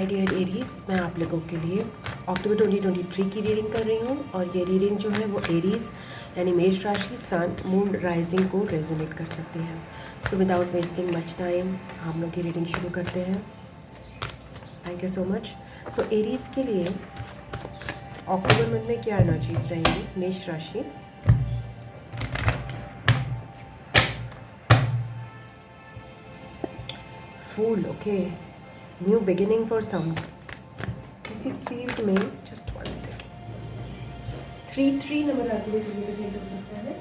My dear Aries, मैं आप लोगों के लिए अक्टूबर 2023 की रीडिंग कर रही हूँ और ये रीडिंग जो है वो एरीज यानी मेष राशि, सन, मून, राइजिंग को रेजोनेट कर सकती है। So without wasting much time हम लोग की रीडिंग शुरू करते हैं। Thank you so much. So Aries के लिए अक्टूबर मंथ में क्या एनर्जीज रहेंगी? मेष राशि, फूल, okay, new beginning for some, किसी फील्ड में, जस्ट 1 सेकेंड, 3 नंबर आपके लिए हो सकता है,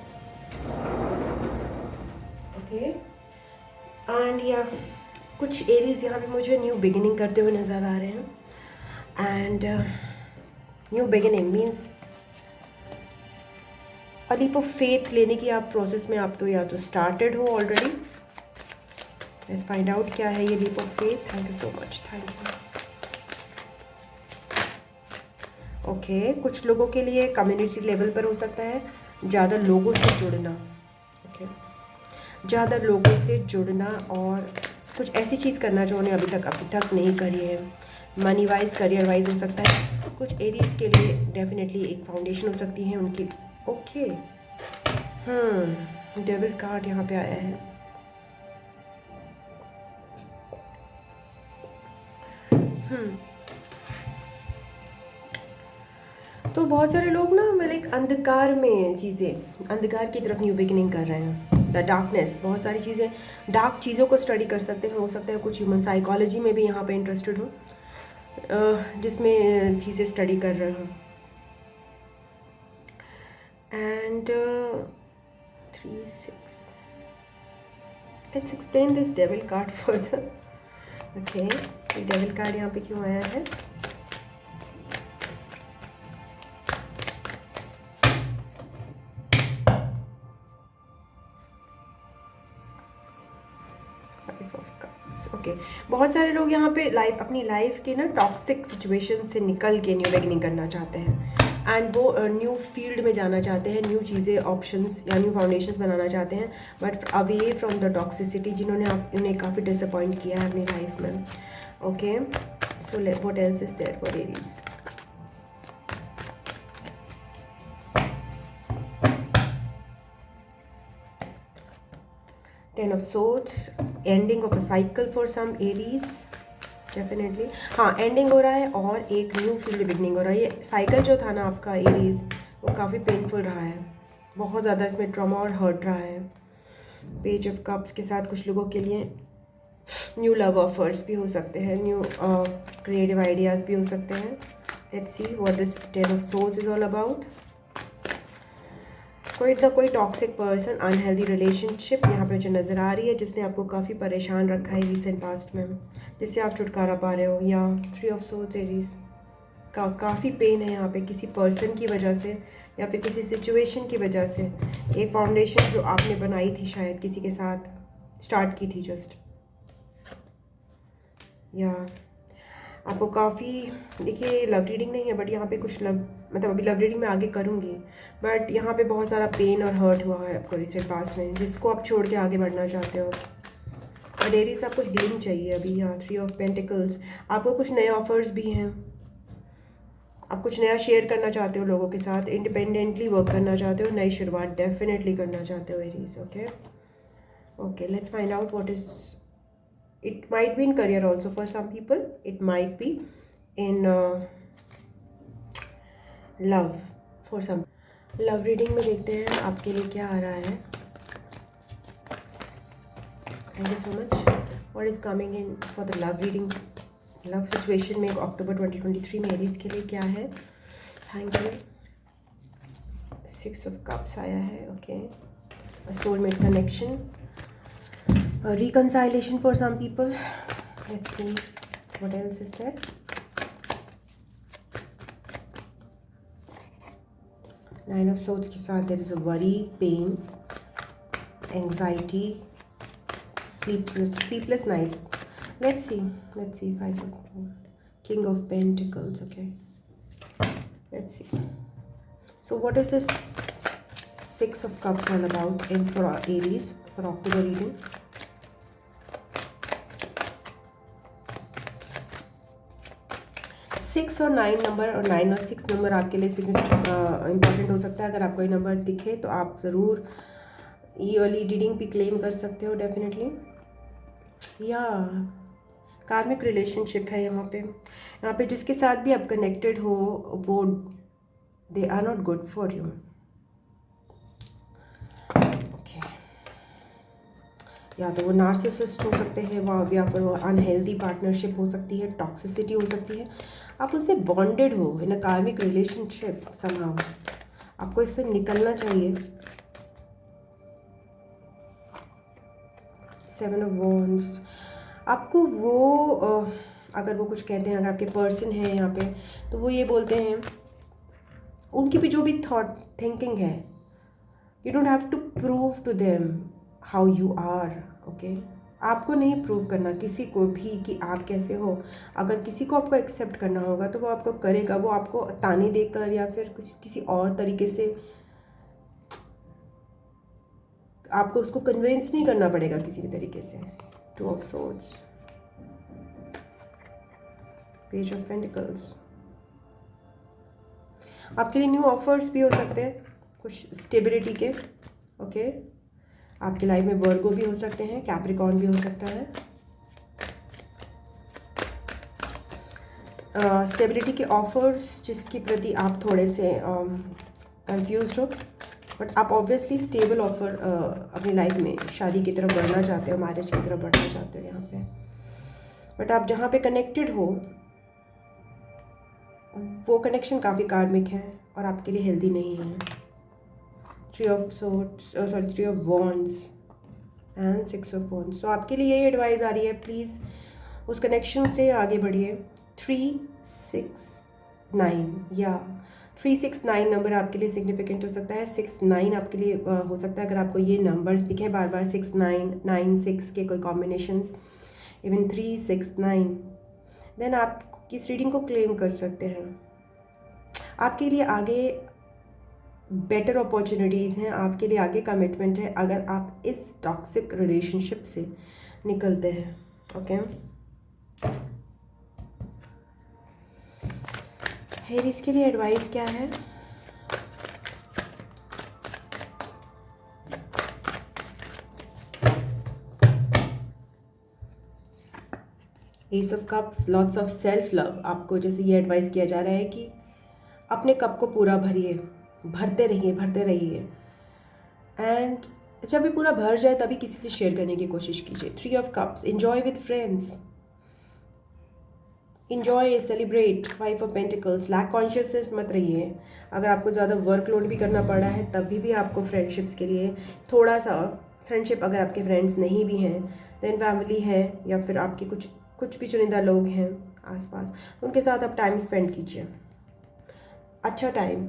ओके। एंड या कुछ एरीज यहाँ पे मुझे न्यू बिगिनिंग करते हुए नज़र आ रहे हैं। And new beginning means a leap of faith लेने की आप प्रोसेस में, आप तो या तो स्टार्टेड हो ऑलरेडी। लेट्स फाइंड आउट क्या है ये leap of faith. Thank you so much, thank you. Okay, कुछ लोगों के लिए कम्युनिटी लेवल पर हो सकता है ज़्यादा लोगों से जुड़ना, ओके, ज़्यादा लोगों से जुड़ना और कुछ ऐसी चीज़ करना जो उन्हें अभी तक नहीं करी है। मनी वाइज, करियर वाइज हो सकता है। कुछ एरियाज के लिए डेफिनेटली एक फाउंडेशन हो सकती है उनकी। ओके, डेविल कार्ड यहाँ पे आया है। तो बहुत सारे लोग ना मतलब अंधकार में चीज़ें, अंधकार की तरफ न्यू बिगिनिंग कर रहे हैं। द डार्कनेस, बहुत सारी चीज़ें, डार्क चीज़ों को स्टडी कर सकते हैं। हो सकता है कुछ ह्यूमन साइकोलॉजी में भी यहाँ पे इंटरेस्टेड हो, जिसमें चीज़ें स्टडी कर रहे हो। And 3 6, let's explain this devil card further. Okay, devil card यहाँ पे क्यों आया है? ओके, बहुत सारे लोग यहाँ पे अपनी लाइफ के ना टॉक्सिक सिचुएशन से निकल के न्यू बिगिनिंग करना चाहते हैं एंड वो न्यू फील्ड में जाना चाहते हैं, न्यू चीज़ें, ऑप्शंस या न्यू फाउंडेशंस बनाना चाहते हैं, but away from the toxicity जिन्होंने उन्हें काफ़ी डिसअपॉइंट किया है अपनी लाइफ में। Okay, so what else is there for Aries? Ten of Swords, ending of a cycle for some Aries, definitely. हाँ, एंडिंग हो रहा है और एक न्यू फील्ड बिगनिंग हो रहा है। ये साइकिल जो था ना आपका एरीज, वो काफ़ी पेनफुल रहा है, बहुत ज़्यादा इसमें ट्रॉमा और हर्ट रहा है। पेज ऑफ कप्स के साथ कुछ लोगों के लिए न्यू लव ऑफर्स भी हो सकते हैं, न्यू क्रिएटिव आइडियाज़ भी हो सकते हैं। Let's see what this ten of swords is all about. कोई टॉक्सिक पर्सन, अनहेल्दी रिलेशनशिप यहाँ पे मुझे नज़र आ रही है, जिसने आपको काफ़ी परेशान रखा है रिसेंट पास्ट में, जिससे आप छुटकारा पा रहे हो। या 3 ऑफ सोर्ड्स एरीज का काफ़ी पेन है यहाँ पे किसी पर्सन की वजह से या फिर किसी सिचुएशन की वजह से। एक फाउंडेशन जो आपने बनाई थी शायद किसी के साथ स्टार्ट की थी जस्ट, या आपको काफ़ी, देखिए लव रीडिंग नहीं है बट यहाँ पे कुछ लव, मतलब अभी लव रीडिंग में आगे करूँगी, बट यहाँ पे बहुत सारा पेन और हर्ट हुआ है आपको रिसेंट पास्ट में, जिसको आप छोड़ के आगे बढ़ना चाहते हो। और एरीज आपको हीलिंग चाहिए अभी। यहाँ 3 ऑफ पेंटिकल्स, आपको कुछ नए ऑफर्स भी हैं, आप कुछ नया शेयर करना चाहते हो लोगों के साथ, इंडिपेंडेंटली वर्क करना चाहते हो, नई शुरुआत डेफिनेटली करना चाहते हो Aries. Okay okay, let's find out what is, it might be in career also for some people, it might be in love for some। Love reading में देखते हैं आपके लिए क्या आ रहा है। Thank you so much. What is coming in for the love reading, love situation में अक्टूबर 2023 में एरीज के लिए क्या है? Thank you. 6 ऑफ कप्स आया है। Okay, soulmate connection, reconciliation for some people. Let's see what else is there. 9 of Swords के साथ there is a worry, pain, anxiety, sleepless nights. Let's see 5 of King of Pentacles. Okay, let's see. So what is this 6 of Cups all about in for Aries for October reading? 6 और 9 number, और 9 और 6 number आपके लिए important हो सकता है। अगर आपको ये नंबर दिखे तो आप ज़रूर ये वाली रीडिंग भी क्लेम कर सकते हो डेफिनेटली। या कार्मिक रिलेशनशिप है यहाँ पे जिसके साथ भी आप कनेक्टेड हो, वो they are not good for you. Okay, या तो वो नार्सिसिस्ट हो सकते हैं, वो या फिर वो अनहेल्दी पार्टनरशिप हो सकती है, टॉक्सिसिटी हो सकती है। आप उससे बॉन्डेड हो इन अ कार्मिक रिलेशनशिप समहाउ, आपको इससे निकलना चाहिए। 7 ऑफ वॉन्ड्स, आपको वो अगर वो कुछ कहते हैं, अगर आपके पर्सन है यहाँ पे, तो वो ये बोलते हैं, उनकी भी जो भी थॉट थिंकिंग है, you don't have to prove to them how you are. Okay, आपको नहीं प्रूव करना किसी को भी कि आप कैसे हो। अगर किसी को आपको एक्सेप्ट करना होगा तो वो आपको करेगा, वो आपको ताने देकर या फिर कुछ किसी और तरीके से आपको उसको कन्विंस नहीं करना पड़ेगा किसी भी तरीके से। 2 of swords, page of pentacles, आपके लिए न्यू ऑफर्स भी हो सकते हैं कुछ स्टेबिलिटी के। ओके, आपकी लाइफ में वर्गो भी हो सकते हैं, कैप्रिकॉर्न भी हो सकता है। स्टेबिलिटी के ऑफर्स जिसके प्रति आप थोड़े से कंफ्यूज हो, बट आप ऑब्वियसली स्टेबल ऑफर अपनी लाइफ में शादी की तरफ बढ़ना चाहते हो, मैरिज की तरफ बढ़ना चाहते हो यहाँ पे। बट आप जहाँ पे कनेक्टेड हो वो कनेक्शन काफ़ी कार्मिक है और आपके लिए हेल्दी नहीं है। 3 of wands and 6 of wands. तो आपके लिए यही एडवाइस आ रही है, प्लीज़ उस कनेक्शन से आगे बढ़िए। 3, 6, 9 या 3, 6, 9 नंबर आपके लिए सिग्निफिकेंट हो सकता है। 6, 9 आपके लिए हो सकता है, अगर आपको ये नंबर्स दिखे बार बार, 6, 9, 9, 6 के कोई कॉम्बिनेशंस, इवन 3, 6, 9, देन आप किस रीडिंग को क्लेम कर सकते हैं। आपके लिए आगे बेटर अपॉर्चुनिटीज़ हैं, आपके लिए आगे कमिटमेंट है अगर आप इस टॉक्सिक रिलेशनशिप से निकलते हैं। ओके, एरीज के लिए एडवाइस क्या है? S of cups, lots of self love. आपको जैसे ये एडवाइस किया जा रहा है कि अपने कप को पूरा भरिए, भरते रहिए एंड जब ये पूरा भर जाए तभी किसी से शेयर करने की कोशिश कीजिए। 3 of cups, enjoy with friends, enjoy, celebrate. 5 of pentacles, lack conscious मत रहिए। अगर आपको ज़्यादा वर्कलोड भी करना पड़ रहा है तभी भी आपको फ्रेंडशिप्स के लिए थोड़ा सा फ्रेंडशिप, अगर आपके फ्रेंड्स नहीं भी हैं देन फैमिली है या फिर आपके कुछ भी चुनिंदा लोग हैं आसपास, उनके साथ आप टाइम स्पेंड कीजिए। अच्छा टाइम,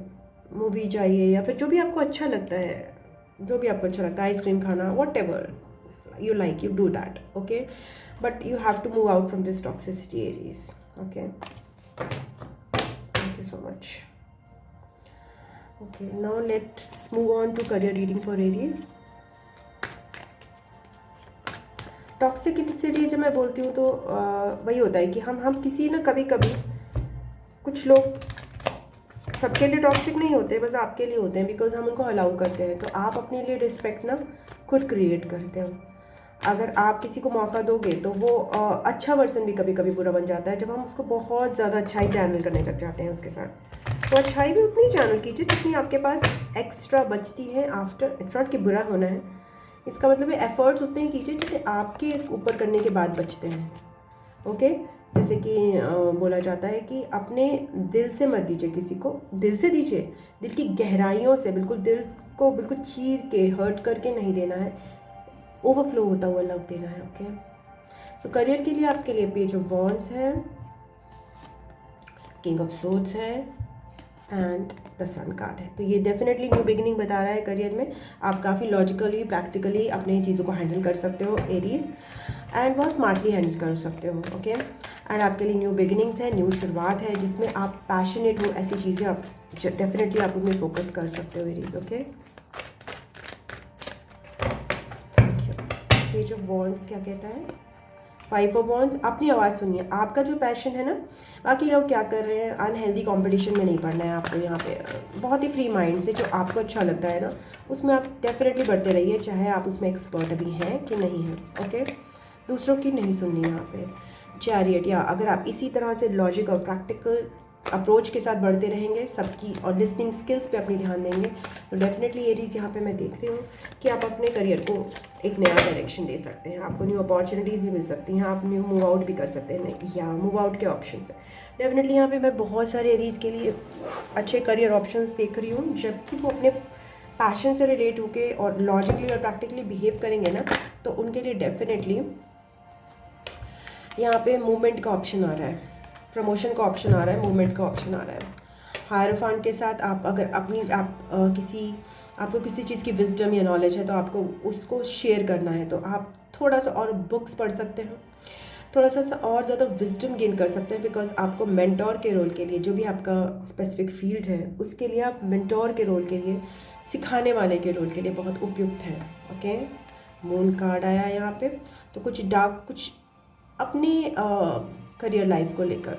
मूवी जाइए या फिर जो भी आपको अच्छा लगता है, आइसक्रीम खाना, what ever you like, you do that. Okay, but you have to move out from this toxicity, Aries. Okay, thank you so much. Okay, now let's move on to career reading for Aries. Toxicity जब मैं बोलती हूँ तो वही होता है कि हम किसी ना कभी कुछ लोग सबके लिए टॉक्सिक नहीं होते, बस आपके लिए होते हैं बिकॉज हम उनको अलाउ करते हैं। तो आप अपने लिए रिस्पेक्ट ना खुद क्रिएट करते हो। अगर आप किसी को मौका दोगे तो वो अच्छा वर्सन भी कभी कभी बुरा बन जाता है जब हम उसको बहुत ज़्यादा अच्छाई चैनल करने लग जाते हैं उसके साथ। तो अच्छाई भी उतनी चैनल कीजिए जितनी आपके पास एक्स्ट्रा बचती है आफ्टर। इट्स नॉट कि बुरा होना है, इसका मतलब है एफर्ट्स उतने ही कीजिए जिसे आपके ऊपर करने के बाद बचते हैं। ओके, जैसे कि बोला जाता है कि अपने दिल से मत दीजिए किसी को, दिल से दीजिए, दिल की गहराइयों से, बिल्कुल दिल को बिल्कुल चीर के हर्ट करके नहीं देना है, ओवरफ्लो होता हुआ लव देना है। ओके, तो करियर के लिए आपके लिए पेज ऑफ वॉन्ड्स है, किंग ऑफ सोर्ड्स है एंड द सन कार्ड है। तो ये डेफिनेटली न्यू बिगिनिंग बता रहा है करियर में। आप काफ़ी लॉजिकली प्रैक्टिकली अपने चीज़ों को हैंडल कर सकते हो एरीज, एंड बहुत स्मार्टली हैंडल कर सकते हो। ओके, एंड आपके लिए न्यू बिगिनिंग्स है, न्यू शुरुआत है जिसमें आप पैशनेट हो, ऐसी चीज़ें आप डेफिनेटली आप उनमें फोकस कर सकते हो Aries. Okay, page of wands क्या कहता है? फाइव ऑफ वॉन्ड्स, अपनी आवाज़ सुनिए, आपका जो पैशन है ना, बाकी लोग क्या कर रहे हैं, अनहेल्दी कंपटीशन में नहीं पढ़ना है आपको, यहाँ पे बहुत ही फ्री माइंड से जो आपको अच्छा लगता है ना उसमें आप डेफिनेटली बढ़ते रहिए, चाहे आप उसमें एक्सपर्ट अभी हैं कि नहीं हैं। ओके, दूसरों की नहीं सुननी यहाँ पे। चैरियट, या अगर आप इसी तरह से लॉजिक और प्रैक्टिकल अप्रोच के साथ बढ़ते रहेंगे सबकी, और लिसनिंग स्किल्स पे अपनी ध्यान देंगे, तो डेफिनेटली एरीज यहाँ पे मैं देख रही हूँ कि आप अपने करियर को एक नया डायरेक्शन दे सकते हैं, आपको न्यू अपॉर्चुनिटीज़ भी मिल सकती हैं, आप न्यू मूव आउट भी कर सकते हैं, नहीं या मूव आउट के ऑप्शन है डेफिनेटली यहाँ पे। मैं बहुत सारे एरीज के लिए अच्छे करियर ऑप्शन देख रही हूँ, जबकि वो अपने पैशन से रिलेट होके और लॉजिकली और प्रैक्टिकली बिहेव करेंगे ना, तो उनके लिए डेफिनेटली यहाँ पे मूवमेंट का ऑप्शन आ रहा है, प्रमोशन का ऑप्शन आ रहा है, मूवमेंट का ऑप्शन आ रहा है। हायरफांट के साथ आप अगर अपनी आपको किसी चीज़ की विजडम या नॉलेज है तो आपको उसको शेयर करना है, तो आप थोड़ा सा और बुक्स पढ़ सकते हैं, थोड़ा सा और ज़्यादा विजडम गेन कर सकते हैं, बिकॉज आपको मेंटोर के रोल के लिए, जो भी आपका स्पेसिफिक फील्ड है उसके लिए आप मेंटोर के रोल के लिए, सिखाने वाले के रोल के लिए बहुत उपयुक्त है। ओके, मून कार्ड आया यहाँ पे, तो कुछ अपनी करियर लाइफ को लेकर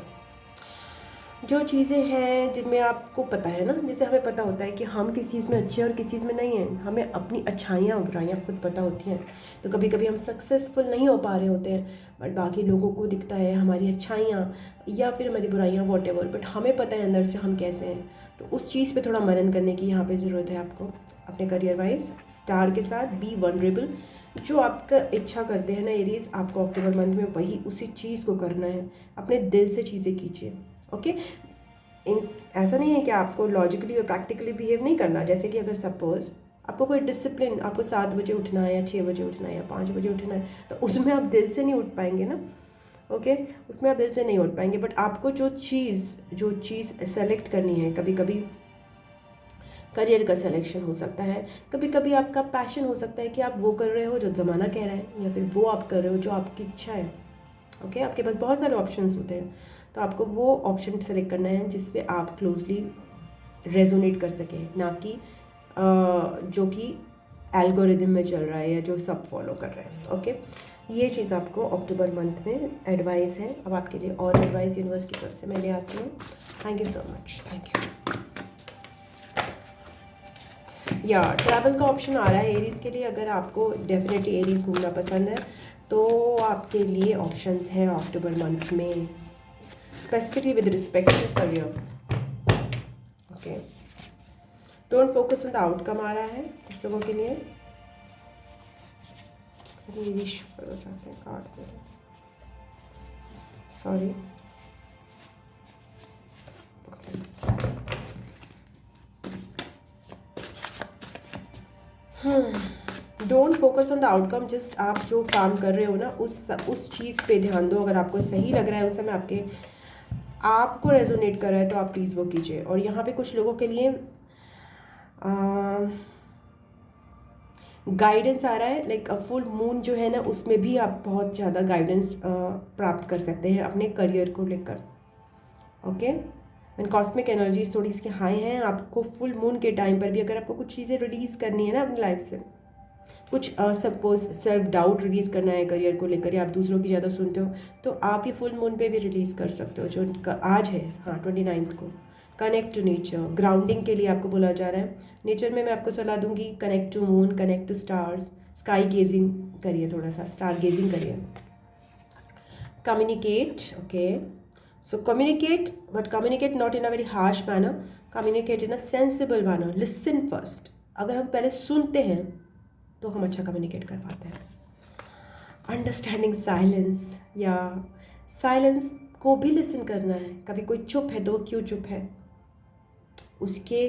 जो चीज़ें हैं जिनमें आपको पता है ना, जैसे हमें पता होता है कि हम किस चीज़ में अच्छे हैं और किस चीज़ में नहीं हैं, हमें अपनी अच्छाइयाँ और बुराइयाँ खुद पता होती हैं, तो कभी कभी हम सक्सेसफुल नहीं हो पा रहे होते हैं, बट बाकी लोगों को दिखता है हमारी अच्छाइयाँ या फिर हमारी बुराइयाँ वॉटेवर, बट हमें पता है अंदर से हम कैसे हैं, तो उस चीज़ पर थोड़ा मनन करने की यहाँ पर ज़रूरत है आपको अपने करियर वाइज। स्टार के साथ बी वनरेबल, जो आपका इच्छा करते हैं ना एरीज, आपको अक्टूबर मंथ में वही उसी चीज़ को करना है, अपने दिल से चीज़ें कीजिए। ओके, ऐसा नहीं है कि आपको लॉजिकली और प्रैक्टिकली बिहेव नहीं करना, जैसे कि अगर सपोज आपको कोई डिसिप्लिन, आपको 7 बजे उठना है या 6 बजे उठना है या 5 बजे उठना है, तो उसमें आप दिल से नहीं उठ पाएंगे ना। ओके, उसमें आप दिल से नहीं उठ पाएंगे, बट आपको जो चीज़ सेलेक्ट करनी है, कभी कभी करियर का सिलेक्शन हो सकता है, कभी कभी आपका पैशन हो सकता है कि आप वो कर रहे हो जो ज़माना कह रहा है, या फिर वो आप कर रहे हो जो आपकी इच्छा है। ओके, आपके पास बहुत सारे ऑप्शंस होते हैं, तो आपको वो ऑप्शन सेलेक्ट करना है जिसपे आप क्लोजली रेजोनेट कर सकें, ना कि जो कि एल्गोरिदम में चल रहा है या जो सब फॉलो कर रहे हैं। ओके, ये चीज़ आपको अक्टूबर मंथ में एडवाइस है। अब आपके लिए और एडवाइस यूनिवर्स की तरफ से मैं ले आती हूँ। Thank you so much, thank you. या ट्रैवल का ऑप्शन आ रहा है एरीज़ के लिए, अगर आपको डेफिनेटली एरीज़ घूमना पसंद है तो आपके लिए ऑप्शंस हैं अक्टूबर मंथ में, specifically with respect to career. Okay, don't focus on the outcome आ रहा है कुछ लोगों के लिए। विश करो चाहते हैं card, sorry. Don't focus on the outcome, just आप जो काम कर रहे हो ना उस चीज़ पे ध्यान दो। अगर आपको सही लग रहा है उस समय आपको रेजोनेट कर रहा है तो आप प्लीज़ वो कीजिए। और यहाँ पे कुछ लोगों के लिए गाइडेंस आ रहा है, लाइक फुल मून जो है ना उसमें भी आप बहुत ज़्यादा गाइडेंस प्राप्त कर सकते हैं अपने करियर को लेकर। ओके, एंड कॉस्मिक एनर्जीज थोड़ी सी हाई हैं, आपको फुल मून के टाइम पर भी अगर आपको कुछ चीज़ें रिलीज़ करनी है ना अपनी लाइफ से, कुछ सपोज सेल्फ डाउट रिलीज़ करना है करियर को लेकर, या आप दूसरों की ज़्यादा सुनते हो, तो आप ये फुल मून पे भी रिलीज़ कर सकते हो, जो आज है, हाँ 29 को। कनेक्ट टू नेचर, ग्राउंडिंग के लिए आपको बोला जा रहा है। नेचर में मैं आपको सलाह दूंगी, connect to moon, connect to stars, sky gazing करिए, थोड़ा सा स्टार गेजिंग करिए। Communicate, okay, so communicate, but communicate not in a very harsh manner, communicate in a sensible manner. Listen first, अगर हम पहले सुनते हैं तो हम अच्छा कम्युनिकेट कर पाते हैं। अंडरस्टैंडिंग साइलेंस, या साइलेंस को भी लिसन करना है। कभी कोई चुप है तो वो क्यों चुप है, उसके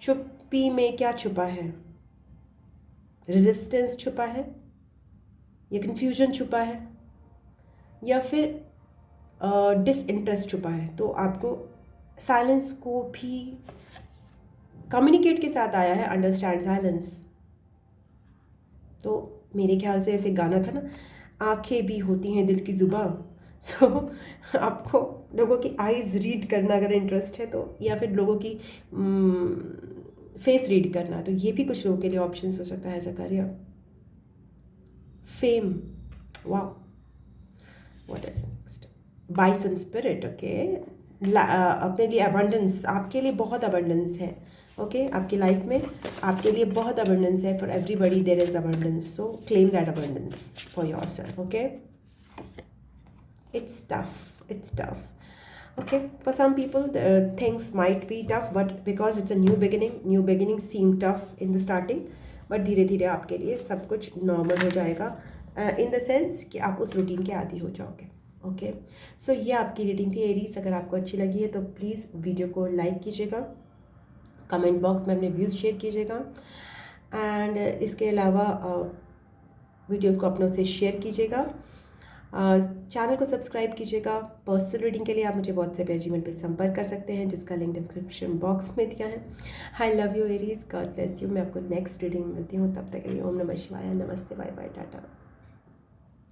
चुप्पी में क्या छुपा है, रेजिस्टेंस छुपा है या कन्फ्यूजन छुपा है या फिर डिसइंटरेस्ट छुपा है। तो आपको साइलेंस को भी कम्युनिकेट के साथ आया है, अंडरस्टैंड साइलेंस। तो मेरे ख्याल से ऐसे गाना था ना, आंखें भी होती हैं दिल की जुबां। सो आपको लोगों की आईज़ रीड करना अगर इंटरेस्ट है तो, या फिर लोगों की फेस रीड करना, तो ये भी कुछ लोगों के लिए ऑप्शंस हो सकता है एज अ करियर। फेम, वाह, what is next, bison spirit, okay. अपने लिए अबंडेंस, आपके लिए बहुत अबंडेंस है, ओके आपकी लाइफ में आपके लिए बहुत अबंडेंस है। For everybody there is abundance, so claim that abundance for yourself, okay. It's tough, it's tough, okay. For some people things might be tough, but because it's a new beginning seem tough in the starting, but धीरे धीरे आपके लिए सब कुछ normal हो जाएगा, in the sense कि आप उस रूटीन के आदी हो जाओगे, ओके। सो ये आपकी रीडिंग थी एरीज। अगर आपको अच्छी लगी है तो प्लीज़ वीडियो को लाइक कीजिएगा, कमेंट बॉक्स में अपने व्यूज़ शेयर कीजिएगा, एंड इसके अलावा वीडियोज़ को अपनों से शेयर कीजिएगा, चैनल को सब्सक्राइब कीजिएगा। पर्सनल रीडिंग के लिए आप मुझे व्हाट्सएप या जीमेल पे संपर्क कर सकते हैं, जिसका लिंक डिस्क्रिप्शन बॉक्स में दिया है। I love you Aries, God bless you. मैं आपको नेक्स्ट रीडिंग में मिलती हूँ, तब तक के लिए ओम नमः शिवाय, नमस्ते, बाय बाय, टाटा।